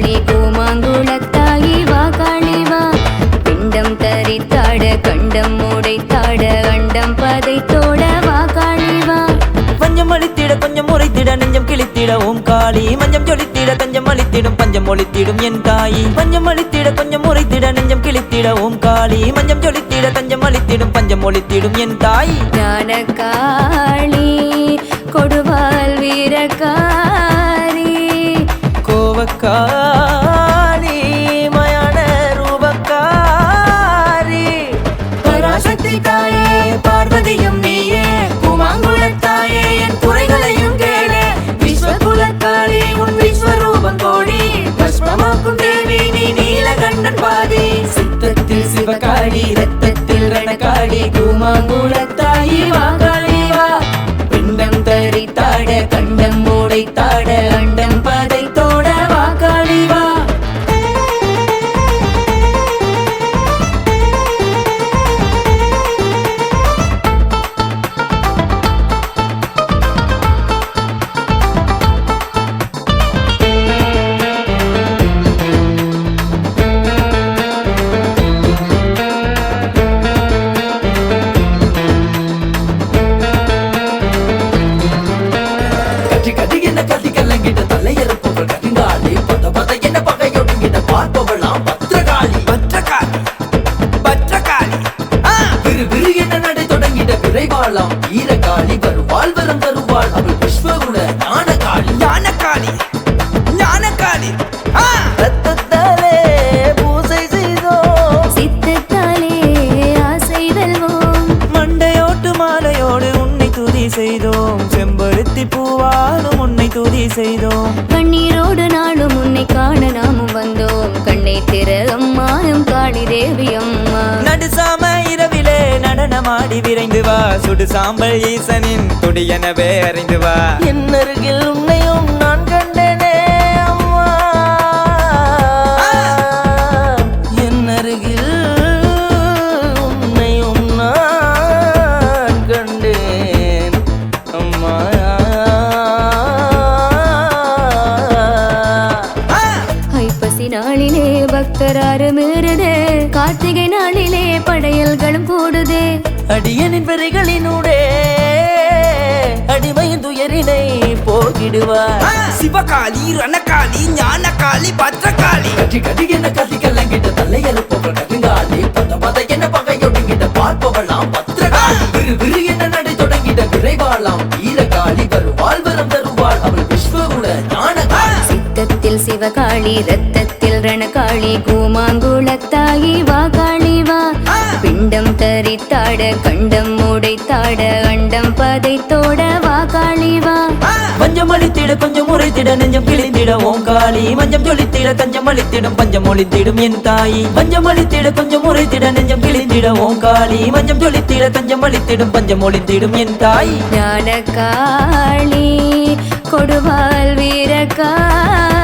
ரணகாளி கூமாங்குளத்தாயி வா காளி வா பிண்டம் தரித்தாட கண்டம் உடைத்தாட அண்டம் பதைத்தோட வா காளி வா பஞ்சம் அளித்திட கொஞ்சம் முறைத்திட நெஞ்சம் கிழித்திட ஓம் காளி மஞ்சம் ஜொலித்திட தஞ்சம் அளித்திடும் பஞ்சம் ஒளித்திடும் என் தாயி பஞ்சம் அளித்திட கொஞ்சம் முறைத்திட நெஞ்சம் கிழித்திட ஓம் காளி மஞ்சம் ஜொலித்திட தஞ்சம் அளித்திடும் பஞ்சம் ஒளித்திடும் என் தாயி ஞானகாளி கொடுவால் வீரகாரி கோவக்காளி மயான ரூபக்காரி பராசக்தி தாயே பார்வதியும் நீயே கூமாங்குளத்தாயே என் குறைகளையும் கேளே விஸ்வகுலக்காளி உன் விஸ்வரூபம் கோடி பஸ்மமாக்கும் தேவி நீ நீலகண்டன் பாதி சித்தத்தில் சிவகாளி ரத்தத்தில் ரணகாளி கூமாங்குளத்தாயி வா காளி வா பிண்டம் தரித்தாட கண்டம் உடைத்தாட அண்டம் பதைத்தோட வா காளி வா ஈரகாளி வருவாள் வரம் தருவாள் அவள் விஸ்வகுல ஞானகாளி ஞானகாளி ஞானகாளி ரத்தத்தாலே பூசை செய்தோம் சித்தத்தாலே ஆசை வெல்வோம் மண்டையோட்டு மாலையோடு உன்னை துதி செய்தோம் செம்பருத்தி பூவாலும் உன்னை துதி செய்தோம் கண்ணீரோடு நாளும் உன்னை காண நாமும் வந்தோம் கண்ணை திற அம்மா எம் காளி தேவி அம்மா நடுசாம இரவிலே நடனமாடி விரைந்து வா சுடு சாம்பல் ஈசனின் துடியனவே அறிந்து வா என் அருகில் உன்னையும் நான் கண்டனே அம்மா என் அருகில் உன்னையும் நான் கண்டேன் அம்மா ஐப்பசி நாளிலே பக்தராறு மீறுதே கார்த்திகை நாளிலே படையல்களும் கூடுதே அடியனின் பெறைகளினூடே அடிமையின் துயரினை போக்கிடுவார் சிவகாளி ரணகாளி ஞானகாளி பத்ரகாளி கட்டி கட்டி என்ன கத்தி கல்லங்கிட்ட தலை எழுப்பவள் கட்டுங்காளி பத பத என்ன பகையொடுங்கிட்ட பார்ப்பவளாம் பத்ரகாளி விறு விறு என்ன நடை தொடங்கிட விரைவாளாம் ஈரகாளி வருவாள் வரம் தருவாள் அவள் விஸ்வகுல ஞானகாளி சித்தத்தில் சிவகாளி ரத்தத்தில் ரணகாளி கூமாங்குளத்தாயி வா காளி வா பிண்டம் தரித்தாட கண்டம் உடைத்தாட அண்டம் பதைத்தோட வா காளி வா பஞ்சம் அளித்திட கொஞ்சம் முறைத்திட நெஞ்சம் கிழிந்திட ஓம் காளி மஞ்சம் ஜொலித்திட தஞ்சம் அளித்திடும் பஞ்சம் ஒளித்திடும் என் தாயி பஞ்சம் அளித்திட கொஞ்சம் முறைத்திட நெஞ்சம் கிழிந்திட ஓம் காளி மஞ்சம் ஜொலித்திட தஞ்சம் அளித்திடும் பஞ்சம் ஒளித்திடும் என் தாயி ஞானகாளி கொடுவால் வீரகாரி